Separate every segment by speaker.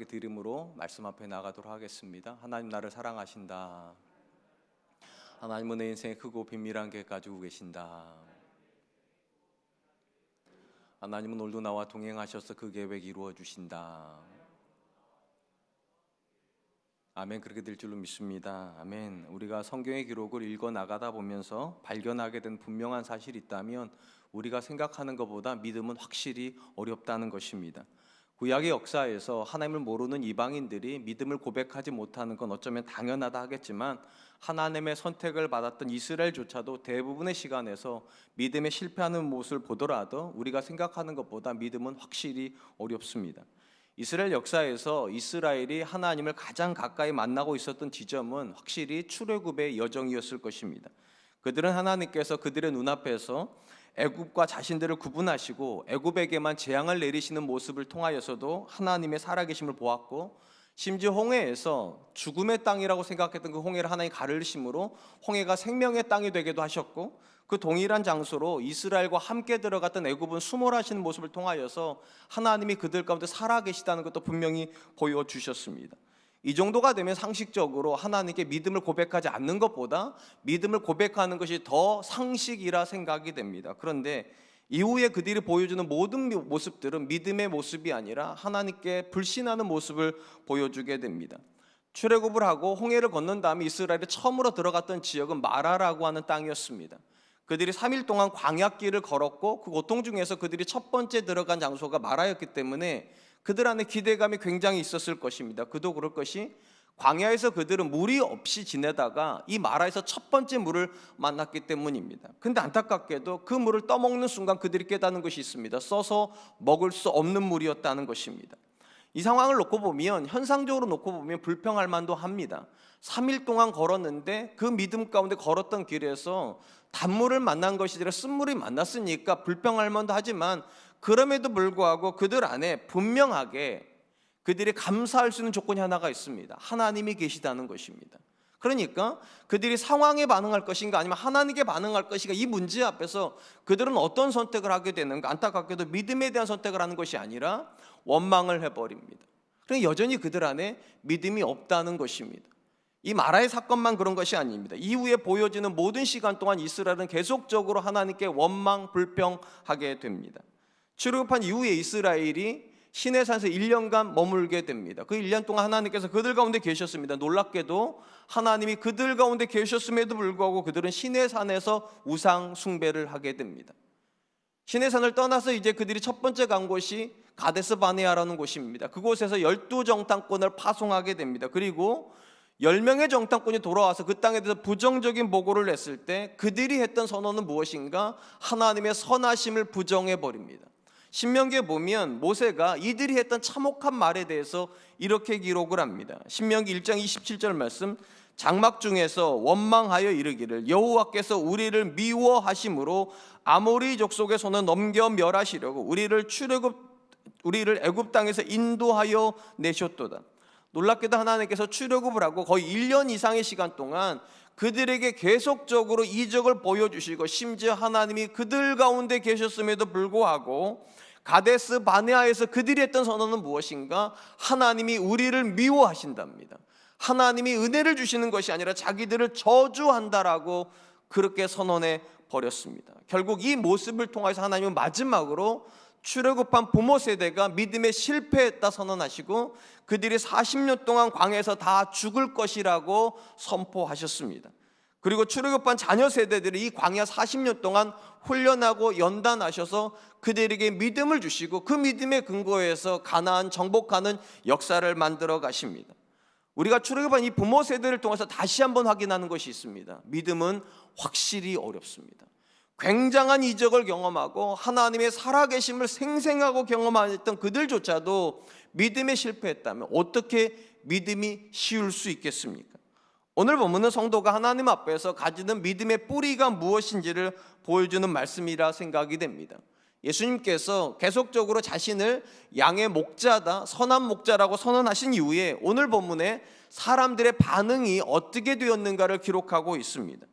Speaker 1: 간절하게 드림으로 말씀 앞에 나가도록 하겠습니다. 하나님 나를 사랑하신다. 하나님은 내 인생에 크고 비밀한 계획 가지고 계신다. 하나님은 오늘도 나와 동행하셔서 그 계획 이루어 주신다. 아멘. 그렇게 될 줄로 믿습니다. 아멘. 우리가 성경의 기록을 읽어 나가다 보면서 발견하게 된 분명한 사실이 있다면 우리가 생각하는 것보다 믿음은 확실히 어렵다는 것입니다. 구약의 역사에서 하나님을 모르는 이방인들이 믿음을 고백하지 못하는 건 어쩌면 당연하다 하겠지만 하나님의 선택을 받았던 이스라엘조차도 대부분의 시간에서 믿음에 실패하는 모습을 보더라도 우리가 생각하는 것보다 믿음은 확실히 어렵습니다. 이스라엘 역사에서 이스라엘이 하나님을 가장 가까이 만나고 있었던 지점은 확실히 출애굽의 여정이었을 것입니다. 그들은 하나님께서 그들의 눈앞에서 애굽과 자신들을 구분하시고 애굽에게만 재앙을 내리시는 모습을 통하여서도 하나님의 살아계심을 보았고, 심지어 홍해에서 죽음의 땅이라고 생각했던 그 홍해를 하나님 가르심으로 홍해가 생명의 땅이 되기도 하셨고, 그 동일한 장소로 이스라엘과 함께 들어갔던 애굽은 수몰하시는 모습을 통하여서 하나님이 그들 가운데 살아계시다는 것도 분명히 보여주셨습니다. 이 정도가 되면 상식적으로 하나님께 믿음을 고백하지 않는 것보다 믿음을 고백하는 것이 더 상식이라 생각이 됩니다. 그런데 이후에 그들이 보여주는 모든 모습들은 믿음의 모습이 아니라 하나님께 불신하는 모습을 보여주게 됩니다. 출애굽을 하고 홍해를 건넌 다음에 이스라엘이 처음으로 들어갔던 지역은 마라라고 하는 땅이었습니다. 그들이 3일 동안 광야길을 걸었고 그 고통 중에서 그들이 첫 번째 들어간 장소가 마라였기 때문에 그들 안에 기대감이 굉장히 있었을 것입니다. 그도 그럴 것이, 광야에서 그들은 물이 없이 지내다가 이 마라에서 첫 번째 물을 만났기 때문입니다. 근데 안타깝게도 그 물을 떠먹는 순간 그들이 깨닫는 것이 있습니다. 써서 먹을 수 없는 물이었다는 것입니다. 이 상황을 놓고 보면, 현상적으로 놓고 보면 불평할 만도 합니다. 3일 동안 걸었는데 그 믿음 가운데 걸었던 길에서 단물을 만난 것이 아니라 쓴물이 만났으니까 불평할 만도 하지만, 그럼에도 불구하고 그들 안에 분명하게 그들이 감사할 수 있는 조건이 하나가 있습니다. 하나님이 계시다는 것입니다. 그러니까 그들이 상황에 반응할 것인가 아니면 하나님께 반응할 것인가, 이 문제 앞에서 그들은 어떤 선택을 하게 되는가? 안타깝게도 믿음에 대한 선택을 하는 것이 아니라 원망을 해버립니다. 그러니까 여전히 그들 안에 믿음이 없다는 것입니다. 이 마라의 사건만 그런 것이 아닙니다. 이후에 보여지는 모든 시간 동안 이스라엘은 계속적으로 하나님께 원망, 불평하게 됩니다. 출애굽한 이후에 이스라엘이 시내산에서 1년간 머물게 됩니다. 그 1년 동안 하나님께서 그들 가운데 계셨습니다. 놀랍게도 하나님이 그들 가운데 계셨음에도 불구하고 그들은 시내산에서 우상 숭배를 하게 됩니다. 시내산을 떠나서 이제 그들이 첫 번째 간 곳이 가데스 바네아라는 곳입니다. 그곳에서 12정탐꾼을 파송하게 됩니다. 그리고 10명의 정탐꾼이 돌아와서 그 땅에 대해서 부정적인 보고를 냈을 때 그들이 했던 선언은 무엇인가? 하나님의 선하심을 부정해버립니다. 신명기에 보면 모세가 이들이 했던 참혹한 말에 대해서 이렇게 기록을 합니다. 신명기 1장 27절 말씀, 장막 중에서 원망하여 이르기를 여호와께서 우리를 미워하심으로 아모리 족속의 손을 넘겨 멸하시려고 우리를 애굽 땅에서 인도하여 내셨도다. 놀랍게도 하나님께서 출애굽을 하고 거의 1년 이상의 시간 동안 그들에게 계속적으로 이적을 보여주시고, 심지어 하나님이 그들 가운데 계셨음에도 불구하고 가데스 바네아에서 그들이 했던 선언은 무엇인가? 하나님이 우리를 미워하신답니다. 하나님이 은혜를 주시는 것이 아니라 자기들을 저주한다라고 그렇게 선언해 버렸습니다. 결국 이 모습을 통해서 하나님은 마지막으로 출애굽한 부모 세대가 믿음에 실패했다 선언하시고 그들이 40년 동안 광야에서 다 죽을 것이라고 선포하셨습니다. 그리고 출애굽한 자녀 세대들이 이 광야 40년 동안 훈련하고 연단하셔서 그들에게 믿음을 주시고 그 믿음의 근거에서 가나안 정복하는 역사를 만들어 가십니다. 우리가 출애굽한 이 부모 세대를 통해서 다시 한번 확인하는 것이 있습니다. 믿음은 확실히 어렵습니다. 굉장한 이적을 경험하고 하나님의 살아계심을 생생하고 경험했던 그들조차도 믿음에 실패했다면 어떻게 믿음이 쉬울 수 있겠습니까? 오늘 본문은 성도가 하나님 앞에서 가지는 믿음의 뿌리가 무엇인지를 보여주는 말씀이라 생각이 됩니다. 예수님께서 계속적으로 자신을 양의 목자다, 선한 목자라고 선언하신 이후에 오늘 본문에 사람들의 반응이 어떻게 되었는가를 기록하고 있습니다.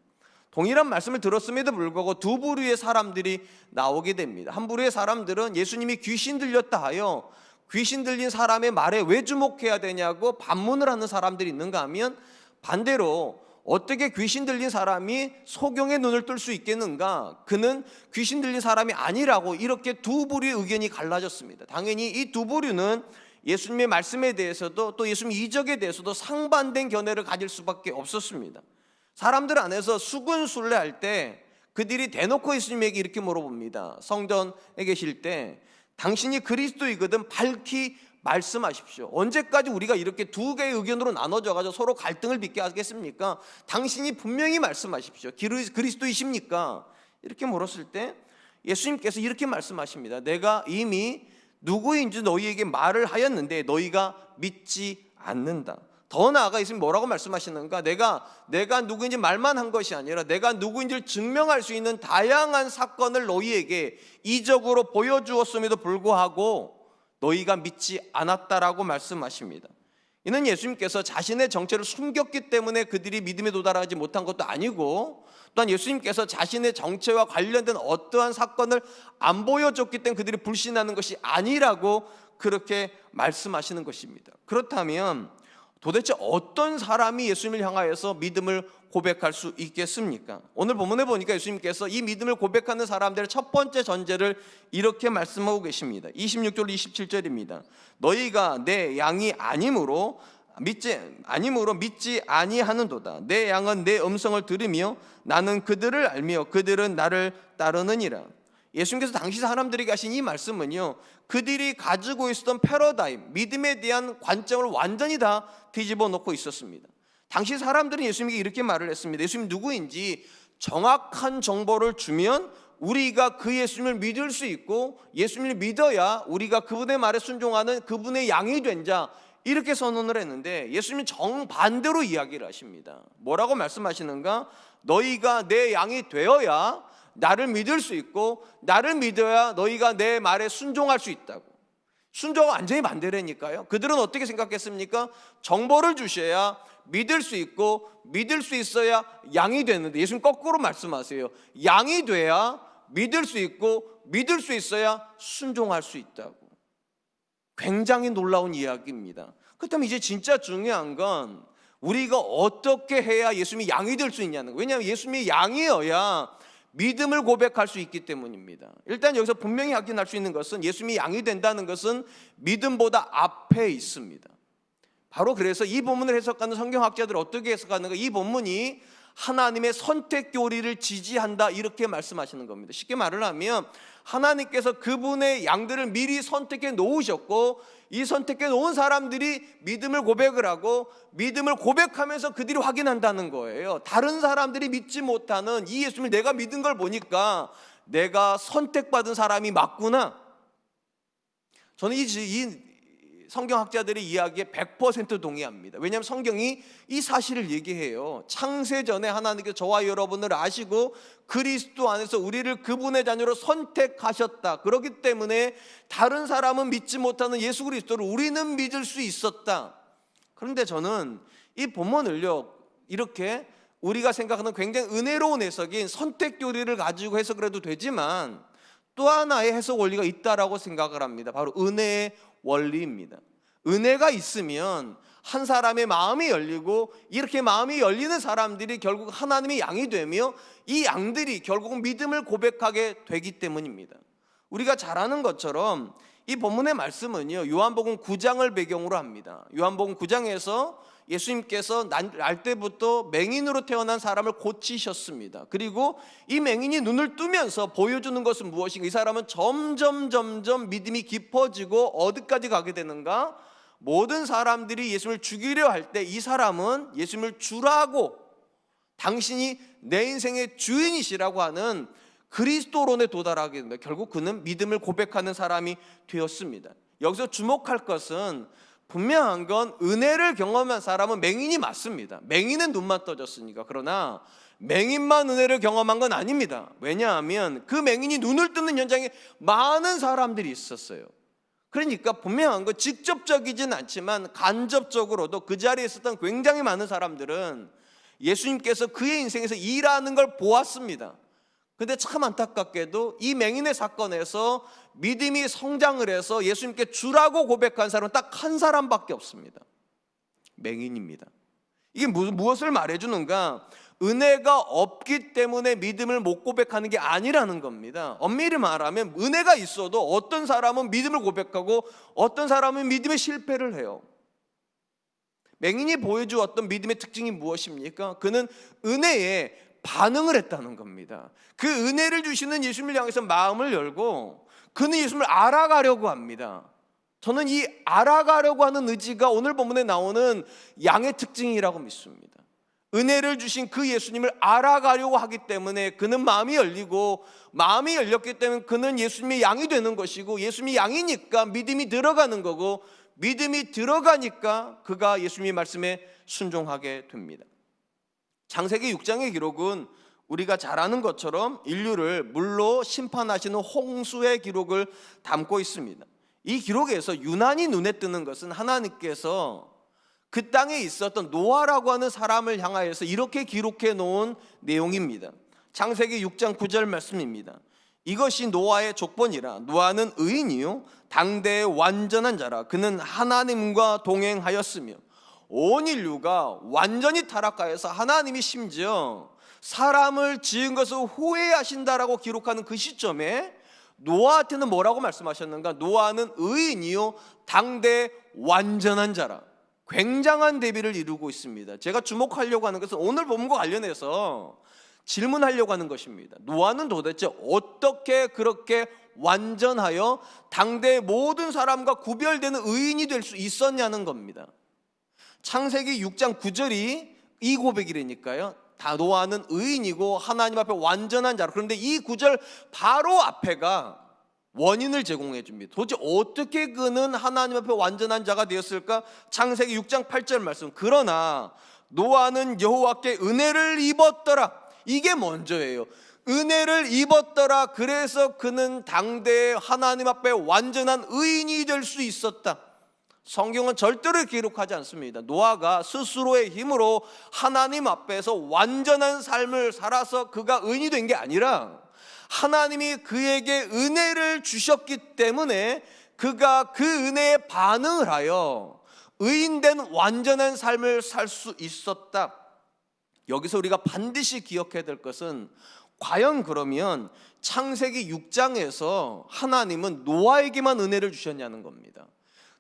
Speaker 1: 동일한 말씀을 들었음에도 불구하고 두 부류의 사람들이 나오게 됩니다. 한 부류의 사람들은 예수님이 귀신 들렸다 하여
Speaker 2: 귀신 들린 사람의 말에 왜 주목해야 되냐고 반문을 하는 사람들이 있는가 하면, 반대로 어떻게 귀신 들린 사람이 소경의 눈을 뜰 수 있겠는가, 그는 귀신 들린 사람이 아니라고, 이렇게 두 부류의 의견이 갈라졌습니다. 당연히 이 두 부류는 예수님의 말씀에 대해서도 또 예수님 이적에 대해서도 상반된 견해를 가질 수밖에 없었습니다. 사람들 안에서 수군순례할 때 그들이 대놓고 예수님에게 이렇게 물어봅니다. 성전에 계실 때 당신이 그리스도이거든 밝히 말씀하십시오. 언제까지 우리가 이렇게 두 개의 의견으로 나눠져 가지고 서로 갈등을 빚게 하겠습니까? 당신이 분명히 말씀하십시오. 그리스도이십니까? 이렇게 물었을 때 예수님께서 이렇게 말씀하십니다. 내가 이미 누구인지 너희에게 말을 하였는데 너희가 믿지 않는다. 더 나아가 예수님 뭐라고 말씀하시는가? 내가 누구인지 말만 한 것이 아니라 내가 누구인지를 증명할 수 있는 다양한 사건을 너희에게 이적으로 보여주었음에도 불구하고 너희가 믿지 않았다라고 말씀하십니다. 이는 예수님께서 자신의 정체를 숨겼기 때문에 그들이 믿음에 도달하지 못한 것도 아니고, 또한 예수님께서 자신의 정체와 관련된 어떠한 사건을 안 보여줬기 때문에 그들이 불신하는 것이 아니라고 그렇게 말씀하시는 것입니다. 그렇다면 도대체 어떤 사람이 예수님을 향하여서 믿음을 고백할 수 있겠습니까? 오늘 본문에 보니까 예수님께서 이 믿음을 고백하는 사람들의 첫 번째 전제를 이렇게 말씀하고 계십니다. 26절 27절입니다. 너희가 내 양이 아니므로 믿지 아니하는도다. 내 양은 내 음성을 들으며 나는 그들을 알며 그들은 나를 따르느니라. 예수님께서 당시 사람들에게 하신 이 말씀은요, 그들이 가지고 있었던 패러다임, 믿음에 대한 관점을 완전히 다 뒤집어 놓고 있었습니다. 당시 사람들은 예수님에게 이렇게 말을 했습니다. 예수님 누구인지 정확한 정보를 주면 우리가 그 예수님을 믿을 수 있고, 예수님을 믿어야 우리가 그분의 말에 순종하는 그분의 양이 된 자, 이렇게 선언을 했는데 예수님이 정반대로 이야기를 하십니다. 뭐라고 말씀하시는가? 너희가 내 양이 되어야 나를 믿을 수 있고, 나를 믿어야 너희가 내 말에 순종할 수 있다고. 순종은 완전히 반대라니까요. 그들은 어떻게 생각했습니까? 정보를 주셔야 믿을 수 있고, 믿을 수 있어야 양이 되는데 예수님 거꾸로 말씀하세요. 양이 돼야 믿을 수 있고, 믿을 수 있어야 순종할 수 있다고. 굉장히 놀라운 이야기입니다. 그렇다면 이제 진짜 중요한 건 우리가 어떻게 해야 예수님이 양이 될 수 있냐는 거예요. 왜냐하면 예수님이 양이어야 믿음을 고백할 수 있기 때문입니다. 일단 여기서 분명히 확인할 수 있는 것은 예수님이 양이 된다는 것은 믿음보다 앞에 있습니다. 바로 그래서 이 본문을 해석하는 성경학자들은 어떻게 해석하는가? 이 본문이 하나님의 선택 교리를 지지한다, 이렇게 말씀하시는 겁니다. 쉽게 말을 하면 하나님께서 그분의 양들을 미리 선택해 놓으셨고, 이 선택해 놓은 사람들이 믿음을 고백을 하고, 믿음을 고백하면서 그들이 확인한다는 거예요. 다른 사람들이 믿지 못하는 이 예수님을 내가 믿은 걸 보니까 내가 선택받은 사람이 맞구나. 저는 이 성경학자들의 이야기에 100% 동의합니다. 왜냐하면 성경이 이 사실을 얘기해요. 창세전에 하나님께서 저와 여러분을 아시고 그리스도 안에서 우리를 그분의 자녀로 선택하셨다. 그렇기 때문에 다른 사람은 믿지 못하는 예수 그리스도를 우리는 믿을 수 있었다. 그런데 저는 이 본문을요, 이렇게 우리가 생각하는 굉장히 은혜로운 해석인 선택 교리를 가지고 해석을 해도 되지만 또 하나의 해석 원리가 있다라고 생각을 합니다. 바로 은혜의 원리입니다. 은혜가 있으면 한 사람의 마음이 열리고, 이렇게 마음이 열리는 사람들이 결국 하나님의 양이 되며 이 양들이 결국은 믿음을 고백하게 되기 때문입니다. 우리가 잘 아는 것처럼 이 본문의 말씀은요, 요한복음 9장을 배경으로 합니다. 요한복음 9장에서 예수님께서 날 때부터 맹인으로 태어난 사람을 고치셨습니다. 그리고 이 맹인이 눈을 뜨면서 보여주는 것은 무엇인가? 이 사람은 점점 믿음이 깊어지고 어디까지 가게 되는가? 모든 사람들이 예수님을 죽이려 할 때 이 사람은 예수님을 주라고, 당신이 내 인생의 주인이시라고 하는 그리스도론에 도달하게 됩니다. 결국 그는 믿음을 고백하는 사람이 되었습니다. 여기서 주목할 것은 분명한 건 은혜를 경험한 사람은 맹인이 맞습니다. 맹인은 눈만 떠졌으니까. 그러나 맹인만 은혜를 경험한 건 아닙니다. 왜냐하면 그 맹인이 눈을 뜨는 현장에 많은 사람들이 있었어요. 그러니까 분명한 건 직접적이진 않지만 간접적으로도 그 자리에 있었던 굉장히 많은 사람들은 예수님께서 그의 인생에서 일하는 걸 보았습니다. 근데 참 안타깝게도 이 맹인의 사건에서 믿음이 성장을 해서 예수님께 주라고 고백한 사람은 딱 한 사람밖에 없습니다. 맹인입니다. 이게 무엇을 말해주는가? 은혜가 없기 때문에 믿음을 못 고백하는 게 아니라는 겁니다. 엄밀히 말하면 은혜가 있어도 어떤 사람은 믿음을 고백하고 어떤 사람은 믿음에 실패를 해요. 맹인이 보여주었던 믿음의 특징이 무엇입니까? 그는 은혜에 반응을 했다는 겁니다. 그 은혜를 주시는 예수님을 향해서 마음을 열고 그는 예수님을 알아가려고 합니다. 저는 이 알아가려고 하는 의지가 오늘 본문에 나오는 양의 특징이라고 믿습니다. 은혜를 주신 그 예수님을 알아가려고 하기 때문에 그는 마음이 열리고, 마음이 열렸기 때문에 그는 예수님의 양이 되는 것이고, 예수님이 양이니까 믿음이 들어가는 거고, 믿음이 들어가니까 그가 예수님의 말씀에 순종하게 됩니다. 창세기 6장의 기록은 우리가 잘 아는 것처럼 인류를 물로 심판하시는 홍수의 기록을 담고 있습니다. 이 기록에서 유난히 눈에 뜨는 것은 하나님께서 그 땅에 있었던 노아라고 하는 사람을 향하여서 이렇게 기록해 놓은 내용입니다. 창세기 6장 9절 말씀입니다. 이것이 노아의 족본이라. 노아는 의인이요 당대의 완전한 자라. 그는 하나님과 동행하였으며. 온 인류가 완전히 타락하여서 하나님이 심지어 사람을 지은 것을 후회하신다라고 기록하는 그 시점에 노아한테는 뭐라고 말씀하셨는가? 노아는 의인이요 당대 완전한 자라. 굉장한 대비를 이루고 있습니다. 제가 주목하려고 하는 것은 오늘 본문과 관련해서 질문하려고 하는 것입니다. 노아는 도대체 어떻게 그렇게 완전하여 당대의 모든 사람과 구별되는 의인이 될 수 있었냐는 겁니다. 창세기 6장 9절이 이 고백이라니까요. 다 노아는 의인이고 하나님 앞에 완전한 자로. 그런데 이 9절 바로 앞에가 원인을 제공해 줍니다. 도대체 어떻게 그는 하나님 앞에 완전한 자가 되었을까? 창세기 6장 8절 말씀. 그러나 노아는 여호와께 은혜를 입었더라. 이게 먼저예요. 은혜를 입었더라. 그래서 그는 당대에 하나님 앞에 완전한 의인이 될 수 있었다. 성경은 절대로 기록하지 않습니다. 노아가 스스로의 힘으로 하나님 앞에서 완전한 삶을 살아서 그가 의인이 된 게 아니라 하나님이 그에게 은혜를 주셨기 때문에 그가 그 은혜에 반응을 하여 의인된 완전한 삶을 살 수 있었다. 여기서 우리가 반드시 기억해야 될 것은 과연 그러면 창세기 6장에서 하나님은 노아에게만 은혜를 주셨냐는 겁니다.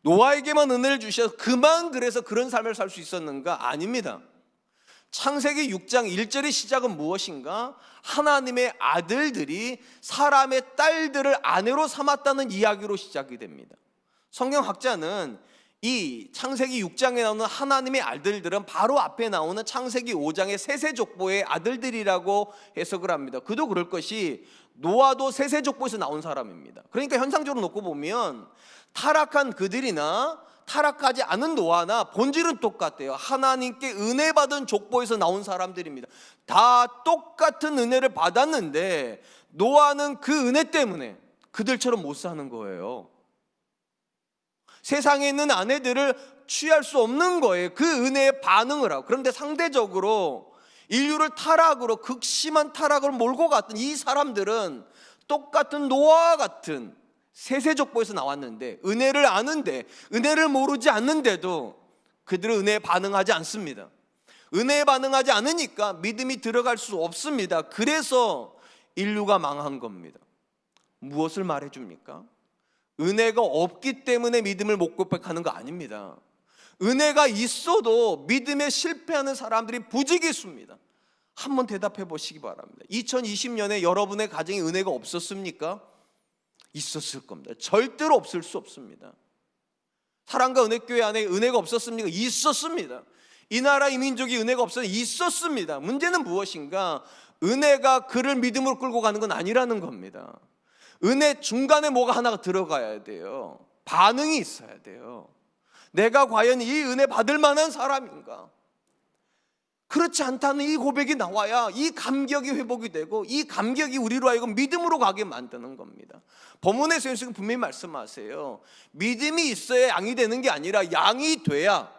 Speaker 2: 노아에게만 은혜를 주셔서 그만 그래서 그런 삶을 살 수 있었는가? 아닙니다. 창세기 6장 1절의 시작은 무엇인가? 하나님의 아들들이 사람의 딸들을 아내로 삼았다는 이야기로 시작이 됩니다. 성경학자는 이 창세기 6장에 나오는 하나님의 아들들은 바로 앞에 나오는 창세기 5장의 세세족보의 아들들이라고 해석을 합니다. 그도 그럴 것이 노아도 세세족보에서 나온 사람입니다. 그러니까 현상적으로 놓고 보면 타락한 그들이나 타락하지 않은 노아나 본질은 똑같아요. 하나님께 은혜 받은 족보에서 나온 사람들입니다. 다 똑같은 은혜를 받았는데 노아는 그 은혜 때문에 그들처럼 못 사는 거예요. 세상에 있는 아내들을 취할 수 없는 거예요. 그 은혜에 반응을 하고. 그런데 상대적으로 인류를 타락으로 극심한 타락을 몰고 갔던 이 사람들은 똑같은 노아와 같은 세세족보에서 나왔는데 은혜를 아는데 은혜를 모르지 않는데도 그들은 은혜에 반응하지 않습니다. 은혜에 반응하지 않으니까 믿음이 들어갈 수 없습니다. 그래서 인류가 망한 겁니다. 무엇을 말해줍니까? 은혜가 없기 때문에 믿음을 못 고백하는 거 아닙니다. 은혜가 있어도 믿음에 실패하는 사람들이 부지기수입니다. 한번 대답해 보시기 바랍니다. 2020년에 여러분의 가정에 은혜가 없었습니까? 있었을 겁니다. 절대로 없을 수 없습니다. 사랑과 은혜교회 안에 은혜가 없었습니까? 있었습니다. 이 나라 이 민족이 은혜가 없었는데 있었습니다. 문제는 무엇인가? 은혜가 그를 믿음으로 끌고 가는 건 아니라는 겁니다. 은혜 중간에 뭐가 하나가 들어가야 돼요. 반응이 있어야 돼요. 내가 과연 이 은혜 받을 만한 사람인가? 그렇지 않다는 이 고백이 나와야 이 감격이 회복이 되고 이 감격이 우리로 하여금 믿음으로 가게 만드는 겁니다. 본문에서 예수님 분명히 말씀하세요. 믿음이 있어야 양이 되는 게 아니라 양이 돼야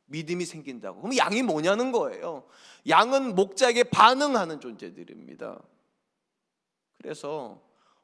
Speaker 2: 믿음이 생긴다고. 그럼 양이 뭐냐는 거예요. 양은 목자에게 반응하는 존재들입니다. 그래서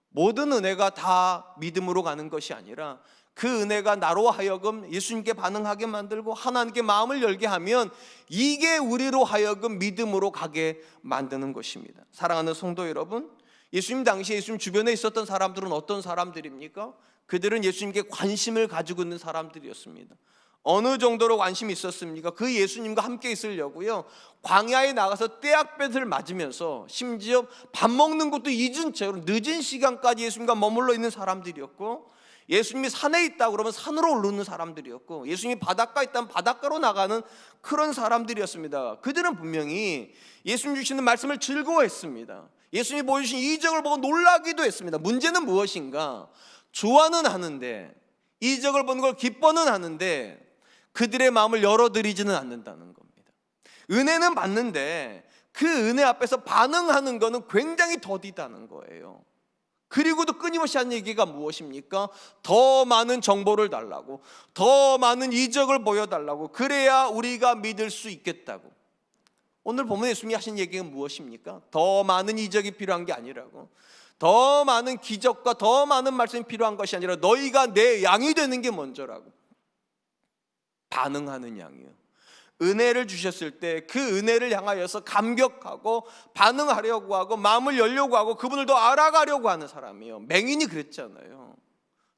Speaker 2: 모든 은혜가 다 믿음으로 가는 것이 아니라 그 은혜가 나로 하여금 예수님께 반응하게 만들고 하나님께 마음을 열게 하면 이게 우리로 하여금 믿음으로 가게 만드는 것입니다. 사랑하는 성도 여러분, 예수님 당시에 예수님 주변에 있었던 사람들은 어떤 사람들입니까? 그들은 예수님께 관심을 가지고 있는 사람들이었습니다. 어느 정도로 관심이 있었습니까? 그 예수님과 함께 있으려고요, 광야에 나가서 떼약볕을 맞으면서 심지어 밥 먹는 것도 잊은 채로 늦은 시간까지 예수님과 머물러 있는 사람들이었고, 예수님이 산에 있다 그러면 산으로 오르는 사람들이었고, 예수님이 바닷가에 있다면 바닷가로 나가는 그런 사람들이었습니다. 그들은 분명히 예수님 주시는 말씀을 즐거워했습니다. 예수님이 보여주신 이적을 보고 놀라기도 했습니다. 문제는 무엇인가? 좋아는 하는데, 이적을 보는 걸 기뻐는 하는데 그들의 마음을 열어드리지는 않는다는 겁니다. 은혜는 받는데 그 은혜 앞에서 반응하는 것은 굉장히 더디다는 거예요. 그리고도 끊임없이 한 얘기가 무엇입니까? 더 많은 정보를 달라고, 더 많은 이적을 보여달라고, 그래야 우리가 믿을 수 있겠다고. 오늘 본문에 예수님이 하신 얘기가 무엇입니까? 더 많은 이적이 필요한 게 아니라고, 더 많은 기적과 더 많은 말씀이 필요한 것이 아니라 너희가 내 양이 되는 게 먼저라고. 반응하는 양이요. 은혜를 주셨을 때 그 은혜를 향하여서 감격하고 반응하려고 하고 마음을 열려고 하고 그분을 더 알아가려고 하는 사람이요. 맹인이 그랬잖아요.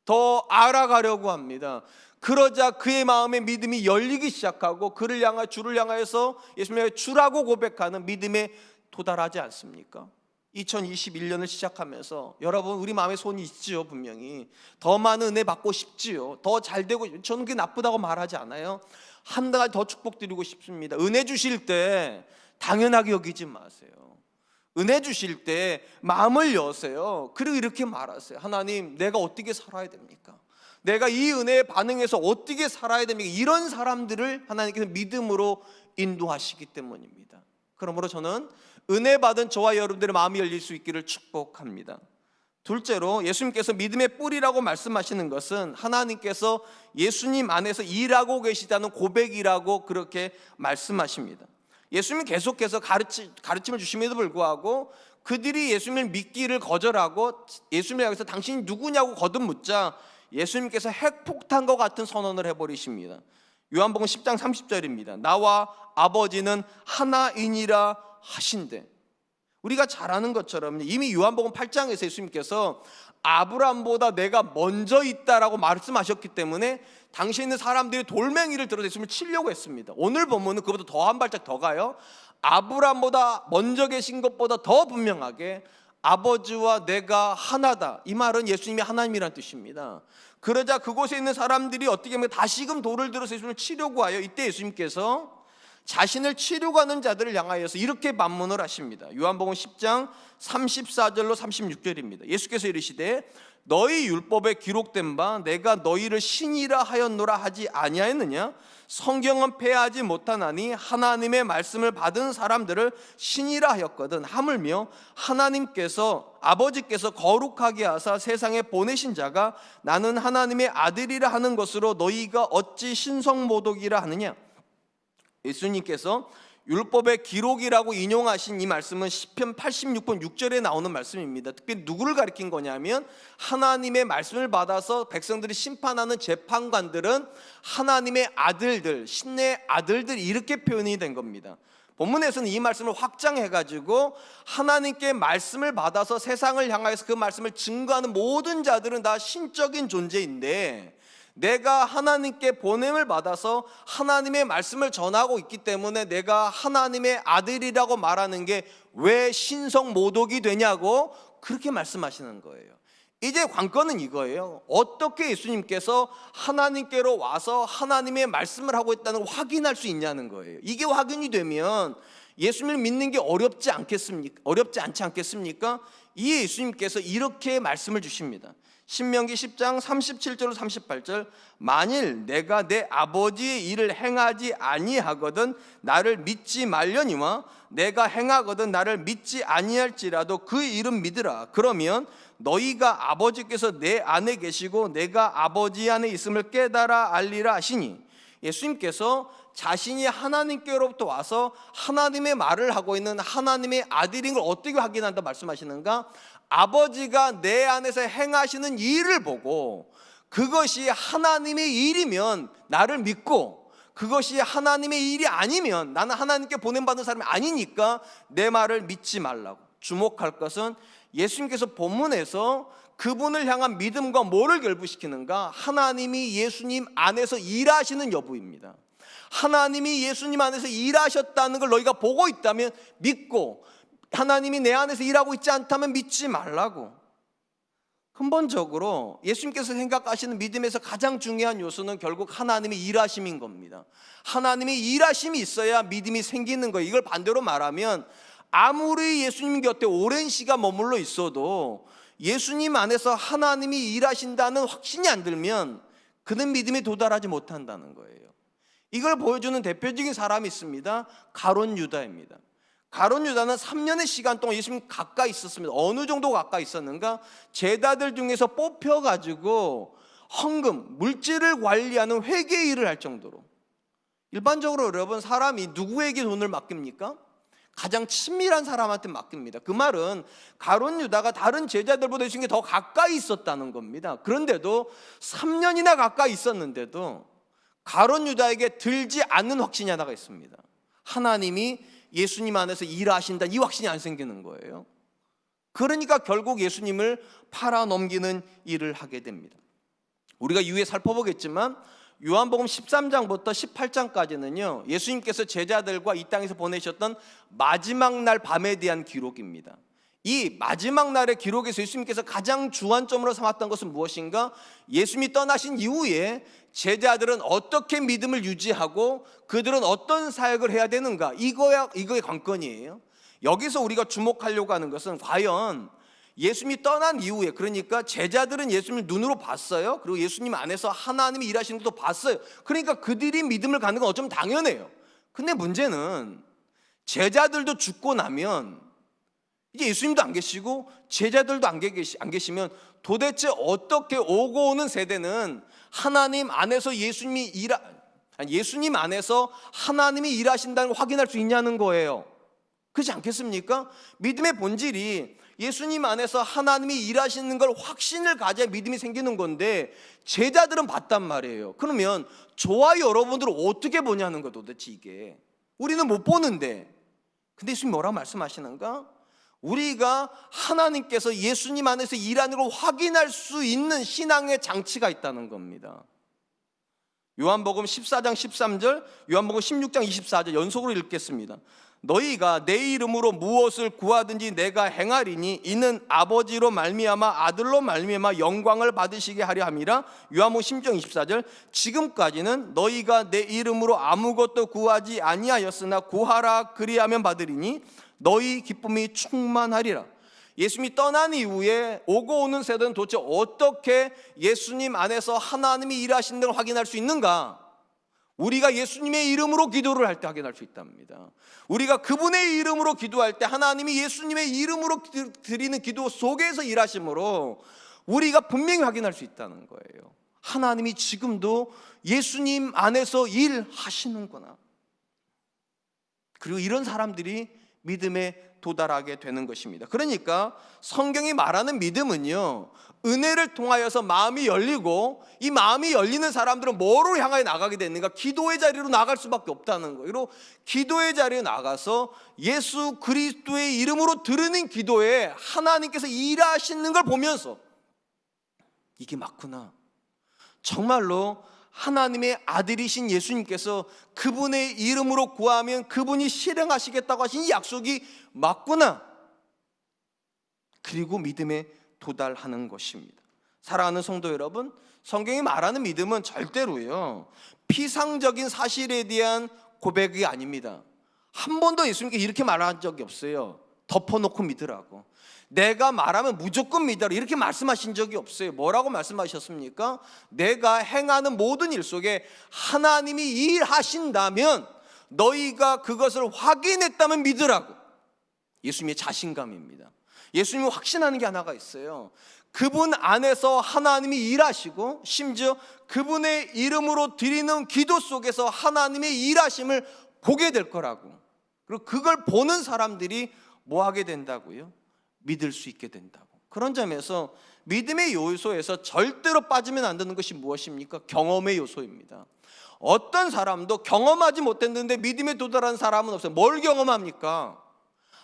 Speaker 2: 더 알아가려고 합니다. 그러자 그의 마음의 믿음이 열리기 시작하고 그를 향하 주를 향하여서 예수님의 주라고 고백하는 믿음에 도달하지 않습니까? 2021년을 시작하면서 여러분, 우리 마음에 소원이 있지요. 분명히 더 많은 은혜 받고 싶지요. 더 잘 되고, 저는 그게 나쁘다고 말하지 않아요. 한 가지 더 축복드리고 싶습니다. 은혜 주실 때 당연하게 여기지 마세요. 은혜 주실 때 마음을 여세요. 그리고 이렇게 말하세요. 하나님, 내가 어떻게 살아야 됩니까? 내가 이 은혜에 반응해서 어떻게 살아야 됩니까? 이런 사람들을 하나님께서 믿음으로 인도하시기 때문입니다. 그러므로 저는 은혜 받은 저와 여러분들의 마음이 열릴 수 있기를 축복합니다. 둘째로, 예수님께서 믿음의 뿌리라고 말씀하시는 것은 하나님께서 예수님 안에서 일하고 계시다는 고백이라고 그렇게 말씀하십니다. 예수님이 계속해서 가르침을 주심에도 불구하고 그들이 예수님을 믿기를 거절하고 예수님을 향해서 당신이 누구냐고 거듭 묻자 예수님께서 핵폭탄과 같은 선언을 해버리십니다. 요한복음 10장 30절입니다. 나와 아버지는 하나이니라 하신대. 우리가 잘 아는 것처럼 이미 요한복음 8장에서 예수님께서 아브라함보다 내가 먼저 있다라고 말씀하셨기 때문에 당시에 있는 사람들이 돌멩이를 들어서 예수님을 치려고 했습니다. 오늘 본문은 그보다 더 한 발짝 더 가요. 아브라함보다 먼저 계신 것보다 더 분명하게 아버지와 내가 하나다. 이 말은 예수님이 하나님이라는 뜻입니다. 그러자 그곳에 있는 사람들이 어떻게 하면 다시금 돌을 들어서 예수님을 치려고 하여 이때 예수님께서 자신을 치려고 하는 자들을 향하여서 이렇게 반문을 하십니다. 요한복음 10장 34절로 36절입니다. 예수께서 이르시되 너희 율법에 기록된 바 내가 너희를 신이라 하였노라 하지 아니하였느냐? 성경은 폐하지 못하나니 하나님의 말씀을 받은 사람들을 신이라 하였거든. 하물며 하나님께서 아버지께서 거룩하게 하사 세상에 보내신 자가 나는 하나님의 아들이라 하는 것으로 너희가 어찌 신성모독이라 하느냐? 예수님께서 율법의 기록이라고 인용하신 이 말씀은 시편 86편 6절에 나오는 말씀입니다. 특별히 누구를 가리킨 거냐면 하나님의 말씀을 받아서 백성들이 심판하는 재판관들은 하나님의 아들들, 신의 아들들이 이렇게 표현이 된 겁니다. 본문에서는 이 말씀을 확장해가지고 하나님께 말씀을 받아서 세상을 향하여서 그 말씀을 증거하는 모든 자들은 다 신적인 존재인데 내가 하나님께 보냄을 받아서 하나님의 말씀을 전하고 있기 때문에 내가 하나님의 아들이라고 말하는 게 왜 신성모독이 되냐고 그렇게 말씀하시는 거예요. 이제 관건은 이거예요. 어떻게 예수님께서 하나님께로 와서 하나님의 말씀을 하고 있다는 걸 확인할 수 있냐는 거예요. 이게 확인이 되면 예수님을 믿는 게 어렵지 않지 않겠습니까? 이 예수님께서 이렇게 말씀을 주십니다. 신명기 10장 37절 38절 만일 내가 내 아버지의 일을 행하지 아니하거든 나를 믿지 말려니와 내가 행하거든 나를 믿지 아니할지라도 그 일은 믿으라. 그러면 너희가 아버지께서 내 안에 계시고 내가 아버지 안에 있음을 깨달아 알리라 하시니 예수님께서 자신이 하나님께로부터 와서 하나님의 말을 하고 있는 하나님의 아들인 걸 어떻게 확인한다 말씀하시는가? 아버지가 내 안에서 행하시는 일을 보고 그것이 하나님의 일이면 나를 믿고, 그것이 하나님의 일이 아니면 나는 하나님께 보냄받은 사람이 아니니까 내 말을 믿지 말라고. 주목할 것은 예수님께서 본문에서 그분을 향한 믿음과 뭐를 결부시키는가? 하나님이 예수님 안에서 일하시는 여부입니다. 하나님이 예수님 안에서 일하셨다는 걸 너희가 보고 있다면 믿고, 하나님이 내 안에서 일하고 있지 않다면 믿지 말라고. 근본적으로 예수님께서 생각하시는 믿음에서 가장 중요한 요소는 결국 하나님의 일하심인 겁니다. 하나님의 일하심이 있어야 믿음이 생기는 거예요. 이걸 반대로 말하면 아무리 예수님 곁에 오랜 시간 머물러 있어도 예수님 안에서 하나님이 일하신다는 확신이 안 들면 그는 믿음에 도달하지 못한다는 거예요. 이걸 보여주는 대표적인 사람이 있습니다. 가룟 유다입니다. 가룟 유다는 3년의 시간 동안 예수님 가까이 있었습니다. 어느 정도 가까이 있었는가? 제자들 중에서 뽑혀가지고 헌금, 물질을 관리하는 회계 일을 할 정도로. 일반적으로 여러분, 사람이 누구에게 돈을 맡깁니까? 가장 친밀한 사람한테 맡깁니다. 그 말은 가룟 유다가 다른 제자들보다 예수님께 더 가까이 있었다는 겁니다. 그런데도 3년이나 가까이 있었는데도 가룟 유다에게 들지 않는 확신이 하나가 있습니다. 하나님이 예수님 안에서 일하신다, 이 확신이 안 생기는 거예요. 그러니까 결국 예수님을 팔아넘기는 일을 하게 됩니다. 우리가 이후에 살펴보겠지만 요한복음 13장부터 18장까지는요 예수님께서 제자들과 이 땅에서 보내셨던 마지막 날 밤에 대한 기록입니다. 이 마지막 날의 기록에서 예수님께서 가장 주안점으로 삼았던 것은 무엇인가? 예수님이 떠나신 이후에 제자들은 어떻게 믿음을 유지하고 그들은 어떤 사역을 해야 되는가, 이거의 관건이에요. 여기서 우리가 주목하려고 하는 것은 과연 예수님이 떠난 이후에, 그러니까 제자들은 예수님을 눈으로 봤어요. 그리고 예수님 안에서 하나님이 일하시는 것도 봤어요. 그러니까 그들이 믿음을 갖는 건 어쩌면 당연해요. 근데 문제는 제자들도 죽고 나면 이제 예수님도 안 계시고 제자들도 안 계시면 도대체 어떻게 오고 오는 세대는 하나님 안에서 예수님 안에서 하나님이 일하신다는 걸 확인할 수 있냐는 거예요. 그렇지 않겠습니까? 믿음의 본질이 예수님 안에서 하나님이 일하시는 걸 확신을 가져야 믿음이 생기는 건데 제자들은 봤단 말이에요. 그러면 저와 여러분들은 어떻게 보냐는 거, 도대체 이게 우리는 못 보는데. 근데 예수님 뭐라고 말씀하시는가? 우리가 하나님께서 예수님 안에서 일하는 걸 확인할 수 있는 신앙의 장치가 있다는 겁니다. 요한복음 14장 13절, 요한복음 16장 24절 연속으로 읽겠습니다. 너희가 내 이름으로 무엇을 구하든지 내가 행하리니 이는 아버지로 말미암아 아들로 말미암아 영광을 받으시게 하려 함이라. 요한복음 16장 24절, 지금까지는 너희가 내 이름으로 아무것도 구하지 아니하였으나 구하라 그리하면 받으리니 너희 기쁨이 충만하리라. 예수님이 떠난 이후에 오고 오는 세대는 도대체 어떻게 예수님 안에서 하나님이 일하시는 걸 확인할 수 있는가? 우리가 예수님의 이름으로 기도를 할 때 확인할 수 있답니다. 우리가 그분의 이름으로 기도할 때 하나님이 예수님의 이름으로 드리는 기도 속에서 일하심으로 우리가 분명히 확인할 수 있다는 거예요. 하나님이 지금도 예수님 안에서 일하시는구나. 그리고 이런 사람들이 믿음에 도달하게 되는 것입니다. 그러니까 성경이 말하는 믿음은요, 은혜를 통하여서 마음이 열리고, 이 마음이 열리는 사람들은 뭐로 향하여 나가게 되는가? 기도의 자리로 나갈 수밖에 없다는 거예요. 그리고 기도의 자리에 나가서 예수 그리스도의 이름으로 드리는 기도에 하나님께서 일하시는 걸 보면서 이게 맞구나, 정말로 하나님의 아들이신 예수님께서 그분의 이름으로 구하면 그분이 실행하시겠다고 하신 이 약속이 맞구나, 그리고 믿음에 도달하는 것입니다. 사랑하는 성도 여러분, 성경이 말하는 믿음은 절대로요 피상적인 사실에 대한 고백이 아닙니다. 한 번도 예수님께 이렇게 말한 적이 없어요. 덮어놓고 믿으라고, 내가 말하면 무조건 믿으라, 이렇게 말씀하신 적이 없어요. 뭐라고 말씀하셨습니까? 내가 행하는 모든 일 속에 하나님이 일하신다면 너희가 그것을 확인했다면 믿으라고. 예수님의 자신감입니다. 예수님이 확신하는 게 하나가 있어요. 그분 안에서 하나님이 일하시고 심지어 그분의 이름으로 드리는 기도 속에서 하나님의 일하심을 보게 될 거라고. 그리고 그걸 보는 사람들이 뭐 하게 된다고요? 믿을 수 있게 된다고. 그런 점에서 믿음의 요소에서 절대로 빠지면 안 되는 것이 무엇입니까? 경험의 요소입니다. 어떤 사람도 경험하지 못했는데 믿음에 도달한 사람은 없어요. 뭘 경험합니까?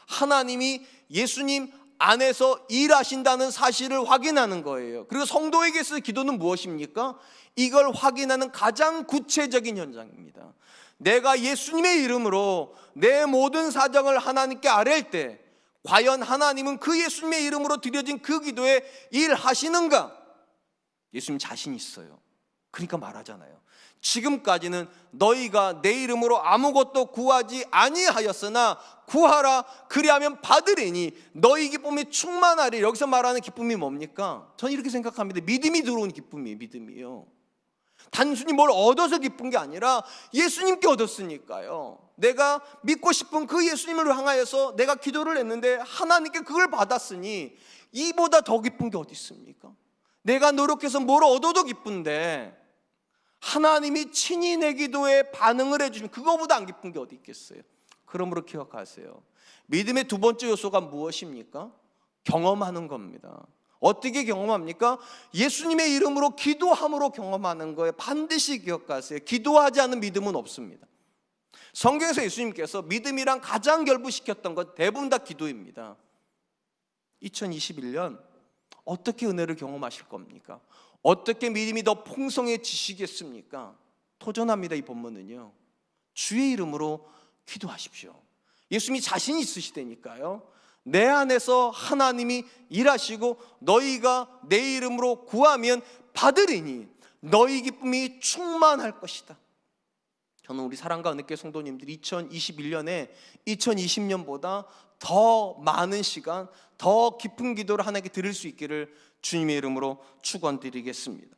Speaker 2: 하나님이 예수님 안에서 일하신다는 사실을 확인하는 거예요. 그리고 성도에게서 기도는 무엇입니까? 이걸 확인하는 가장 구체적인 현장입니다. 내가 예수님의 이름으로 내 모든 사정을 하나님께 아뢰일 때 과연 하나님은 그 예수님의 이름으로 드려진 그 기도에 일하시는가? 예수님 자신 있어요. 그러니까 말하잖아요. 지금까지는 너희가 내 이름으로 아무것도 구하지 아니하였으나 구하라 그리하면 받으리니 너희 기쁨이 충만하리. 여기서 말하는 기쁨이 뭡니까? 저는 이렇게 생각합니다. 믿음이 들어온 기쁨이에요. 믿음이요. 단순히 뭘 얻어서 기쁜 게 아니라 예수님께 얻었으니까요. 내가 믿고 싶은 그 예수님을 향하여서 내가 기도를 했는데 하나님께 그걸 받았으니 이보다 더 기쁜 게 어디 있습니까? 내가 노력해서 뭘 얻어도 기쁜데 하나님이 친히 내 기도에 반응을 해주시면 그거보다 안 기쁜 게 어디 있겠어요? 그러므로 기억하세요. 믿음의 두 번째 요소가 무엇입니까? 경험하는 겁니다. 어떻게 경험합니까? 예수님의 이름으로 기도함으로 경험하는 거예요. 반드시 기억하세요. 기도하지 않은 믿음은 없습니다. 성경에서 예수님께서 믿음이랑 가장 결부시켰던 것 대부분 다 기도입니다. 2021년 어떻게 은혜를 경험하실 겁니까? 어떻게 믿음이 더 풍성해지시겠습니까? 도전합니다. 이 본문은요. 주의 이름으로 기도하십시오. 예수님이 자신 있으시다니까요. 내 안에서 하나님이 일하시고 너희가 내 이름으로 구하면 받으리니 너희 기쁨이 충만할 것이다. 저는 우리 사랑과 은혜교회 성도님들이 2021년에 2020년보다 더 많은 시간, 더 깊은 기도를 하나님께 드릴 수 있기를 주님의 이름으로 축원드리겠습니다.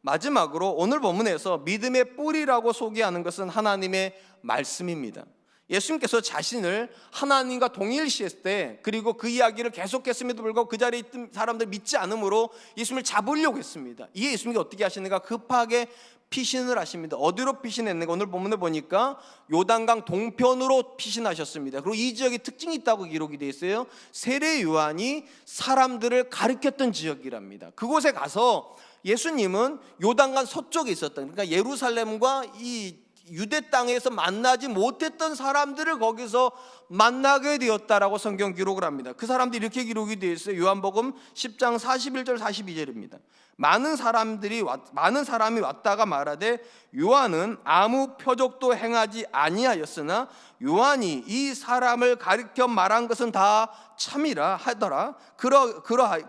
Speaker 2: 마지막으로 오늘 본문에서 믿음의 뿌리라고 소개하는 것은 하나님의 말씀입니다. 예수님께서 자신을 하나님과 동일시했을 때, 그리고 그 이야기를 계속했음에도 불구하고 그 자리에 있던 사람들 믿지 않으므로 예수님을 잡으려고 했습니다. 이에 예수님이 어떻게 하시는가? 급하게 피신을 하십니다. 어디로 피신했는가? 오늘 본문에 보니까 요단강 동편으로 피신하셨습니다. 그리고 이 지역에 특징이 있다고 기록이 되어 있어요. 세례 요한이 사람들을 가르쳤던 지역이랍니다. 그곳에 가서 예수님은 요단강 서쪽에 있었던, 그러니까 예루살렘과 이 유대 땅에서 만나지 못했던 사람들을 거기서 만나게 되었다라고 성경 기록을 합니다. 그 사람들이 이렇게 기록이 되어 있어요. 요한복음 10장 41절 42절입니다. 많은 사람이 왔다가 말하되 요한은 아무 표적도 행하지 아니하였으나 요한이 이 사람을 가리켜 말한 것은 다 참이라 하더라.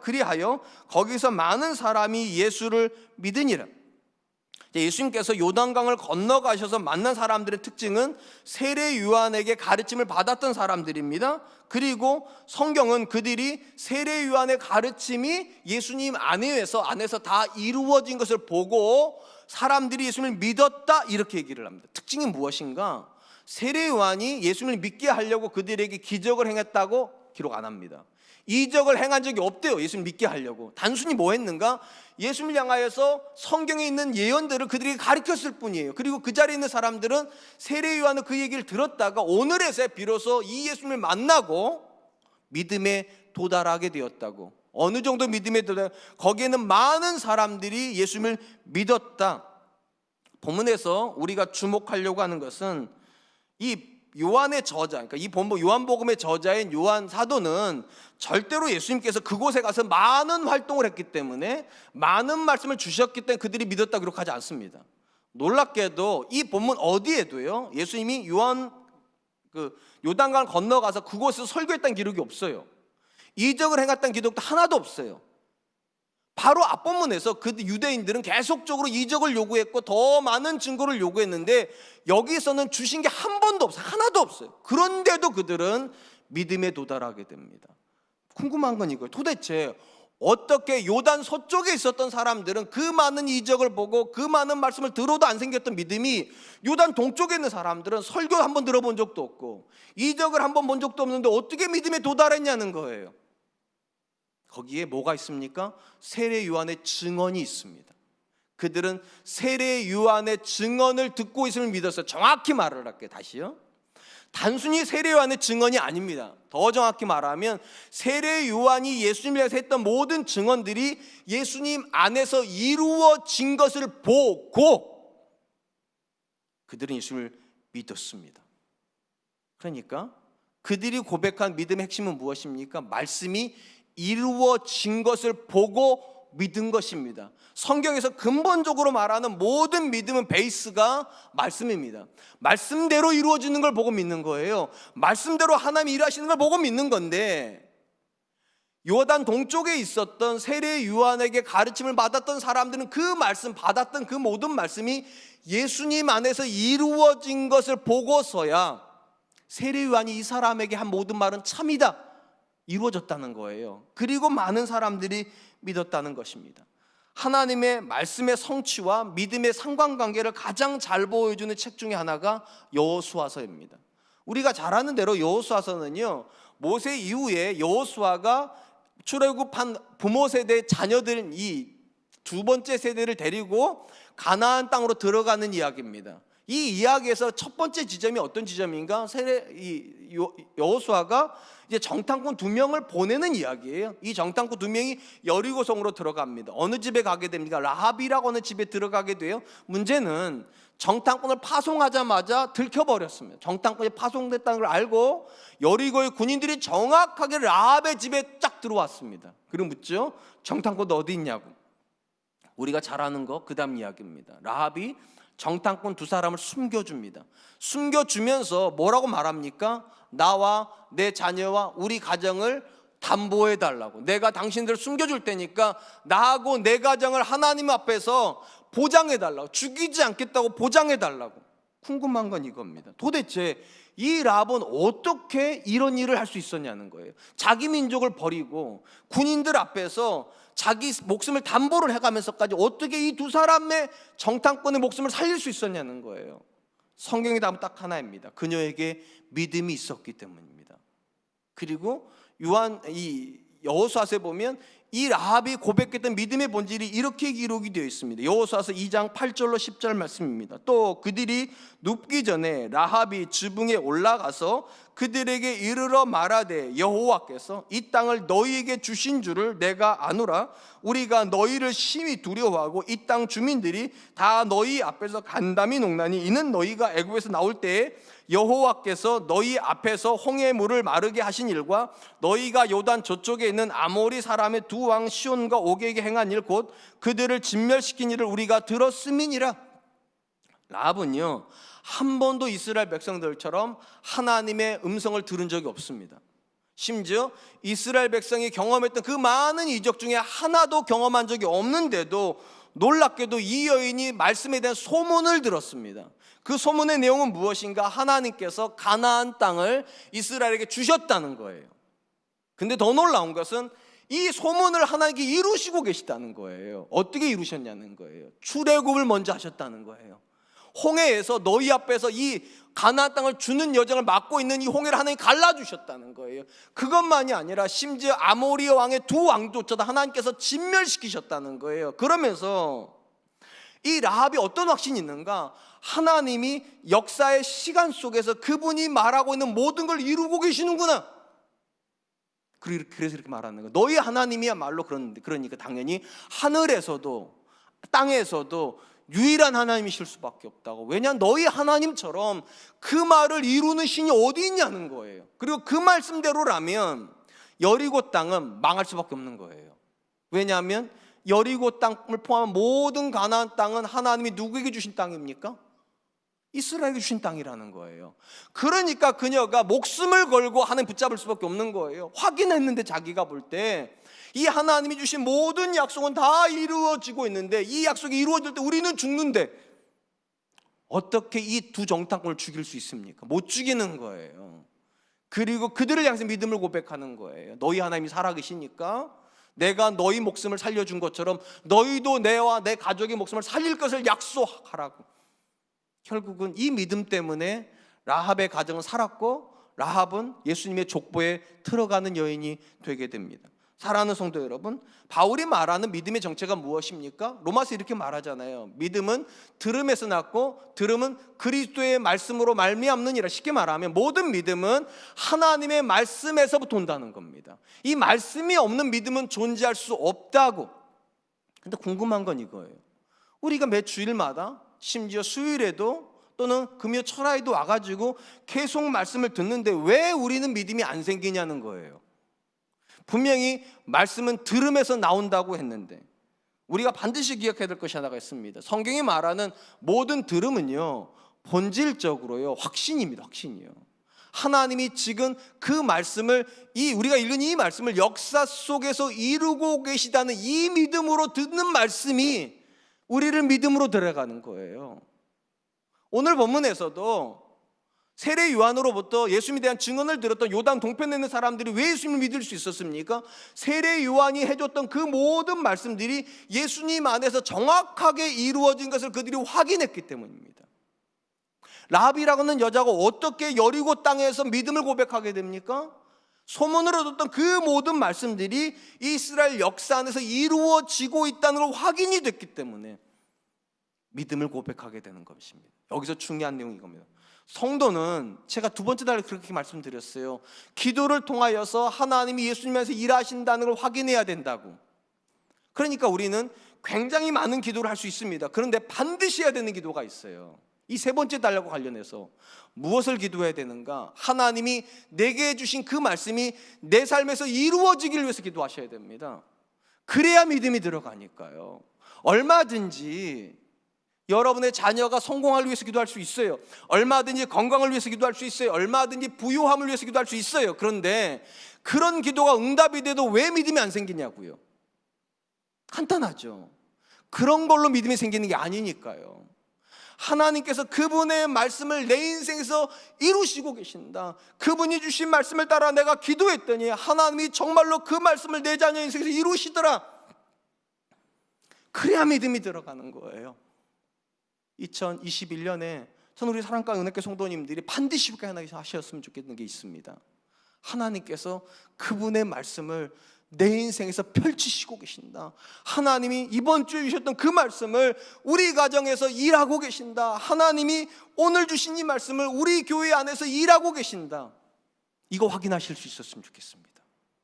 Speaker 2: 그리하여 거기서 많은 사람이 예수를 믿으니라. 예수님께서 요단강을 건너가셔서 만난 사람들의 특징은 세례 요한에게 가르침을 받았던 사람들입니다. 그리고 성경은 그들이 세례 요한의 가르침이 예수님 안에서 다 이루어진 것을 보고 사람들이 예수님을 믿었다, 이렇게 얘기를 합니다. 특징이 무엇인가? 세례 요한이 예수님을 믿게 하려고 그들에게 기적을 행했다고 기록 안 합니다. 이적을 행한 적이 없대요. 예수님 믿게 하려고. 단순히 뭐 했는가? 예수님을 향하여서 성경에 있는 예언들을 그들에게 가르쳤을 뿐이에요. 그리고 그 자리에 있는 사람들은 세례 요한의 그 얘기를 들었다가 오늘에서 비로소 이 예수님을 만나고 믿음에 도달하게 되었다고. 어느 정도 믿음에 도달? 거기에는 많은 사람들이 예수님을 믿었다. 본문에서 우리가 주목하려고 하는 것은 이 요한의 저자, 그러니까 이 본문 요한복음의 저자인 요한 사도는 절대로 예수님께서 그곳에 가서 많은 활동을 했기 때문에, 많은 말씀을 주셨기 때문에 그들이 믿었다고 기록하지 않습니다. 놀랍게도 이 본문 어디에도요 예수님이 요단강을 건너가서 그곳에서 설교했다는 기록이 없어요. 이적을 행했다는 기록도 하나도 없어요. 바로 앞본문에서 그 유대인들은 계속적으로 이적을 요구했고 더 많은 증거를 요구했는데 여기서는 주신 게 한 번도 없어요. 하나도 없어요. 그런데도 그들은 믿음에 도달하게 됩니다. 궁금한 건 이거예요. 도대체 어떻게 요단 서쪽에 있었던 사람들은 그 많은 이적을 보고 그 많은 말씀을 들어도 안 생겼던 믿음이 요단 동쪽에 있는 사람들은 설교 한 번 들어본 적도 없고 이적을 한 번 본 적도 없는데 어떻게 믿음에 도달했냐는 거예요. 거기에 뭐가 있습니까? 세례 요한의 증언이 있습니다. 그들은 세례 요한의 증언을 듣고 있음을 믿었어요. 정확히 말을 할게요. 다시요. 단순히 세례 요한의 증언이 아닙니다. 더 정확히 말하면 세례 요한이 예수님에 대해서 했던 모든 증언들이 예수님 안에서 이루어진 것을 보고 그들은 예수님을 믿었습니다. 그러니까 그들이 고백한 믿음의 핵심은 무엇입니까? 말씀이 이루어진 것을 보고 믿은 것입니다. 성경에서 근본적으로 말하는 모든 믿음은 베이스가 말씀입니다. 말씀대로 이루어지는 걸 보고 믿는 거예요. 말씀대로 하나님이 일하시는 걸 보고 믿는 건데, 요단 동쪽에 있었던 세례 요한에게 가르침을 받았던 사람들은 그 말씀, 받았던 그 모든 말씀이 예수님 안에서 이루어진 것을 보고서야 세례 요한이 이 사람에게 한 모든 말은 참이다, 이루어졌다는 거예요. 그리고 많은 사람들이 믿었다는 것입니다. 하나님의 말씀의 성취와 믿음의 상관관계를 가장 잘 보여주는 책 중에 하나가 여호수아서입니다. 우리가 잘 아는 대로 여호수아서는요, 모세 이후에 여호수아가 출애굽한 부모 세대 자녀들, 이 두 번째 세대를 데리고 가나안 땅으로 들어가는 이야기입니다. 이 이야기에서 첫 번째 지점이 어떤 지점인가? 여호수아가 이제 정탐꾼 2명을 보내는 이야기예요. 이 정탐꾼 2명이 여리고성으로 들어갑니다. 어느 집에 가게 됩니까? 라합이라고 하는 집에 들어가게 돼요. 문제는 정탐꾼을 파송하자마자 들켜버렸습니다. 정탐꾼이 파송됐다는 걸 알고 여리고의 군인들이 정확하게 라합의 집에 쫙 들어왔습니다. 그리고 묻죠? 정탐꾼 어디 있냐고. 우리가 잘 아는 거 그 다음 이야기입니다. 라합이 정탐꾼 2사람을 숨겨줍니다. 숨겨주면서 뭐라고 말합니까? 나와 내 자녀와 우리 가정을 담보해달라고. 내가 당신들을 숨겨줄 테니까 나하고 내 가정을 하나님 앞에서 보장해달라고. 죽이지 않겠다고 보장해달라고. 궁금한 건 이겁니다. 도대체 이 라합은 어떻게 이런 일을 할 수 있었냐는 거예요. 자기 민족을 버리고 군인들 앞에서 자기 목숨을 담보를 해가면서까지 어떻게 이 2사람의 정탐꾼의 목숨을 살릴 수 있었냐는 거예요. 성경의 답은 딱 하나입니다. 그녀에게 믿음이 있었기 때문입니다. 그리고 여호수아서에 보면 이 라합이 고백했던 믿음의 본질이 이렇게 기록이 되어 있습니다. 여호수아서 2장 8절로 10절 말씀입니다. 또 그들이 눕기 전에 라합이 지붕에 올라가서 그들에게 이르러 말하되 여호와께서 이 땅을 너희에게 주신 줄을 내가 아노라. 우리가 너희를 심히 두려워하고 이 땅 주민들이 다 너희 앞에서 간담이 농나니 이는 너희가 애굽에서 나올 때에 여호와께서 너희 앞에서 홍해 물을 마르게 하신 일과 너희가 요단 저쪽에 있는 아모리 사람의 2왕 시온과 옥에게 행한 일 곧 그들을 진멸시킨 일을 우리가 들었음이니라. 라합은요, 한 번도 이스라엘 백성들처럼 하나님의 음성을 들은 적이 없습니다. 심지어 이스라엘 백성이 경험했던 그 많은 이적 중에 하나도 경험한 적이 없는데도 놀랍게도 이 여인이 말씀에 대한 소문을 들었습니다. 그 소문의 내용은 무엇인가? 하나님께서 가나안 땅을 이스라엘에게 주셨다는 거예요. 근데 더 놀라운 것은 이 소문을 하나님께 이루시고 계시다는 거예요. 어떻게 이루셨냐는 거예요. 출애굽을 먼저 하셨다는 거예요. 홍해에서 너희 앞에서 이 가나안 땅을 주는 여정을 맡고 있는 이 홍해를 하나님이 갈라주셨다는 거예요. 그것만이 아니라 심지어 아모리 왕의 2왕조차도 하나님께서 진멸시키셨다는 거예요. 그러면서 이 라합이 어떤 확신이 있는가? 하나님이 역사의 시간 속에서 그분이 말하고 있는 모든 걸 이루고 계시는구나. 그래서 이렇게 말하는 거예요. 너희 하나님이야말로 그러니까 당연히 하늘에서도 땅에서도 유일한 하나님이실 수밖에 없다고. 왜냐하면 너희 하나님처럼 그 말을 이루는 신이 어디 있냐는 거예요. 그리고 그 말씀대로라면 여리고 땅은 망할 수밖에 없는 거예요. 왜냐하면 여리고 땅을 포함한 모든 가나안 땅은 하나님이 누구에게 주신 땅입니까? 이스라엘에게 주신 땅이라는 거예요. 그러니까 그녀가 목숨을 걸고 하나님 붙잡을 수밖에 없는 거예요. 확인했는데 자기가 볼 때 이 하나님이 주신 모든 약속은 다 이루어지고 있는데 이 약속이 이루어질 때 우리는 죽는데 어떻게 이 2 정탐꾼을 죽일 수 있습니까? 못 죽이는 거예요. 그리고 그들을 향해서 믿음을 고백하는 거예요. 너희 하나님이 살아계시니까 내가 너희 목숨을 살려준 것처럼 너희도 내와 내 가족의 목숨을 살릴 것을 약속하라고. 결국은 이 믿음 때문에 라합의 가정은 살았고 라합은 예수님의 족보에 들어가는 여인이 되게 됩니다. 사랑하는 성도 여러분, 바울이 말하는 믿음의 정체가 무엇입니까? 로마서 이렇게 말하잖아요. 믿음은 들음에서 났고 들음은 그리스도의 말씀으로 말미암느니라. 쉽게 말하면 모든 믿음은 하나님의 말씀에서부터 온다는 겁니다. 이 말씀이 없는 믿음은 존재할 수 없다고. 근데 궁금한 건 이거예요. 우리가 매 주일마다 심지어 수요일에도 또는 금요 철야에도 와가지고 계속 말씀을 듣는데 왜 우리는 믿음이 안 생기냐는 거예요. 분명히 말씀은 들음에서 나온다고 했는데 우리가 반드시 기억해야 될 것이 하나가 있습니다. 성경이 말하는 모든 들음은요, 본질적으로요, 확신입니다. 확신이요. 하나님이 지금 그 말씀을, 우리가 읽은 이 말씀을 역사 속에서 이루고 계시다는 이 믿음으로 듣는 말씀이 우리를 믿음으로 들어가는 거예요. 오늘 본문에서도 세례 요한으로부터 예수님에 대한 증언을 들었던 요단 동편에 있는 사람들이 왜 예수님을 믿을 수 있었습니까? 세례 요한이 해줬던 그 모든 말씀들이 예수님 안에서 정확하게 이루어진 것을 그들이 확인했기 때문입니다. 라합이라고 하는 여자가 어떻게 여리고 땅에서 믿음을 고백하게 됩니까? 소문으로 듣던 그 모든 말씀들이 이스라엘 역사 안에서 이루어지고 있다는 걸 확인이 됐기 때문에 믿음을 고백하게 되는 것입니다. 여기서 중요한 내용이 이겁니다. 성도는, 제가 두 번째 달에 그렇게 말씀드렸어요. 기도를 통하여서 하나님이 예수님 안에서 일하신다는 걸 확인해야 된다고. 그러니까 우리는 굉장히 많은 기도를 할 수 있습니다. 그런데 반드시 해야 되는 기도가 있어요. 이 세 번째 달과 관련해서 무엇을 기도해야 되는가? 하나님이 내게 해주신 그 말씀이 내 삶에서 이루어지기를 위해서 기도하셔야 됩니다. 그래야 믿음이 들어가니까요. 얼마든지 여러분의 자녀가 성공하기 위해서 기도할 수 있어요. 얼마든지 건강을 위해서 기도할 수 있어요. 얼마든지 부유함을 위해서 기도할 수 있어요. 그런데 그런 기도가 응답이 돼도 왜 믿음이 안 생기냐고요. 간단하죠. 그런 걸로 믿음이 생기는 게 아니니까요. 하나님께서 그분의 말씀을 내 인생에서 이루시고 계신다. 그분이 주신 말씀을 따라 내가 기도했더니 하나님이 정말로 그 말씀을 내 자녀 인생에서 이루시더라. 그래야 믿음이 들어가는 거예요. 2021년에 저는 우리 사랑과 은혜교 성도님들이 반드시 하셨으면 좋겠는 게 있습니다. 하나님께서 그분의 말씀을 내 인생에서 펼치시고 계신다. 하나님이 이번 주에 주셨던 그 말씀을 우리 가정에서 일하고 계신다. 하나님이 오늘 주신 이 말씀을 우리 교회 안에서 일하고 계신다. 이거 확인하실 수 있었으면 좋겠습니다.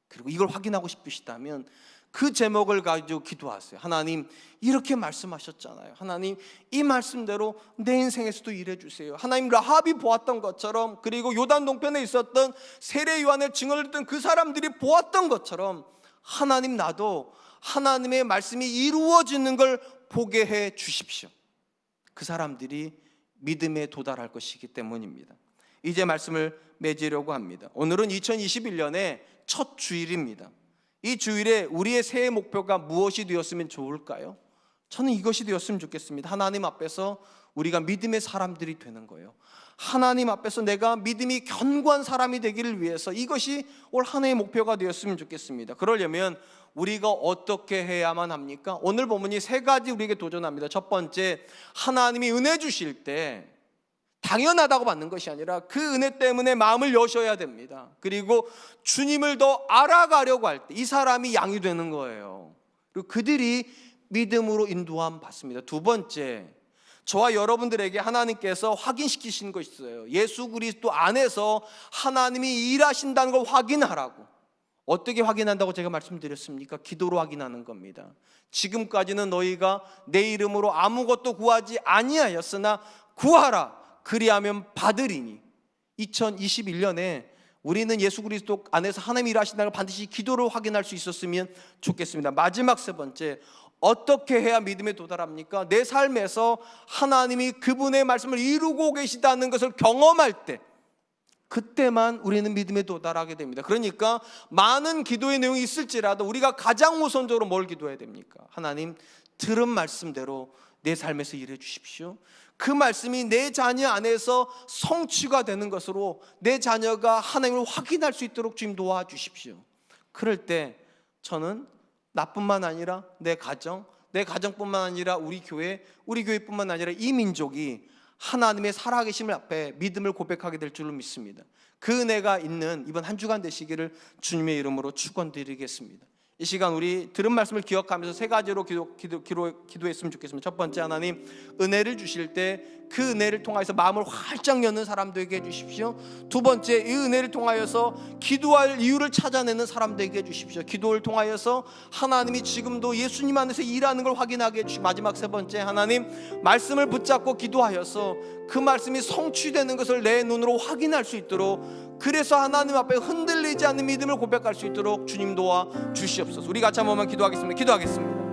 Speaker 2: 그리고 이걸 확인하고 싶으시다면 그 제목을 가지고 기도하세요. 하나님, 이렇게 말씀하셨잖아요. 하나님, 이 말씀대로 내 인생에서도 일해 주세요. 하나님, 라합이 보았던 것처럼, 그리고 요단 동편에 있었던 세례 요한의 증언을 듣던 그 사람들이 보았던 것처럼 하나님, 나도 하나님의 말씀이 이루어지는 걸 보게 해 주십시오. 그 사람들이 믿음에 도달할 것이기 때문입니다. 이제 말씀을 맺으려고 합니다. 오늘은 2021년의 첫 주일입니다. 이 주일에 우리의 새해 목표가 무엇이 되었으면 좋을까요? 저는 이것이 되었으면 좋겠습니다. 하나님 앞에서 우리가 믿음의 사람들이 되는 거예요. 하나님 앞에서 내가 믿음이 견고한 사람이 되기를 위해서 이것이 올 한 해의 목표가 되었으면 좋겠습니다. 그러려면 우리가 어떻게 해야만 합니까? 오늘 본문이 세 가지 우리에게 도전합니다. 첫 번째, 하나님이 은혜 주실 때 당연하다고 받는 것이 아니라 그 은혜 때문에 마음을 여셔야 됩니다. 그리고 주님을 더 알아가려고 할 때 이 사람이 양이 되는 거예요. 그리고 그들이 믿음으로 인도함 받습니다. 두 번째, 저와 여러분들에게 하나님께서 확인시키신 것이 있어요. 예수 그리스도 안에서 하나님이 일하신다는 걸 확인하라고. 어떻게 확인한다고 제가 말씀드렸습니까? 기도로 확인하는 겁니다. 지금까지는 너희가 내 이름으로 아무것도 구하지 아니하였으나 구하라, 그리하면 받으리니. 2021년에 우리는 예수 그리스도 안에서 하나님이 일하신다는 걸 반드시 기도로 확인할 수 있었으면 좋겠습니다. 마지막 세 번째, 어떻게 해야 믿음에 도달합니까? 내 삶에서 하나님이 그분의 말씀을 이루고 계시다는 것을 경험할 때, 그때만 우리는 믿음에 도달하게 됩니다. 그러니까 많은 기도의 내용이 있을지라도 우리가 가장 우선적으로 뭘 기도해야 됩니까? 하나님, 들은 말씀대로 내 삶에서 일해 주십시오. 그 말씀이 내 자녀 안에서 성취가 되는 것으로 내 자녀가 하나님을 확인할 수 있도록 주님 도와주십시오. 그럴 때 저는 나뿐만 아니라 내 가정뿐만 아니라 우리 교회뿐만 아니라 이 민족이 하나님의 살아계심을 앞에 믿음을 고백하게 될 줄로 믿습니다. 그 은혜가 있는 이번 한 주간 되시기를 주님의 이름으로 축원드리겠습니다. 이 시간 우리 들은 말씀을 기억하면서 세 가지로 기도했으면 좋겠습니다. 첫 번째, 하나님 은혜를 주실 때 그 은혜를 통하여서 마음을 활짝 여는 사람 되게 해주십시오. 두 번째, 이 은혜를 통하여서 기도할 이유를 찾아내는 사람 되게 해주십시오. 기도를 통하여서 하나님이 지금도 예수님 안에서 일하는 걸 확인하게 해주시고, 마지막 세 번째, 하나님 말씀을 붙잡고 기도하여서 그 말씀이 성취되는 것을 내 눈으로 확인할 수 있도록, 그래서 하나님 앞에 흔들리지 않는 믿음을 고백할 수 있도록 주님 도와 주시옵소서. 우리 같이 한 번만 기도하겠습니다.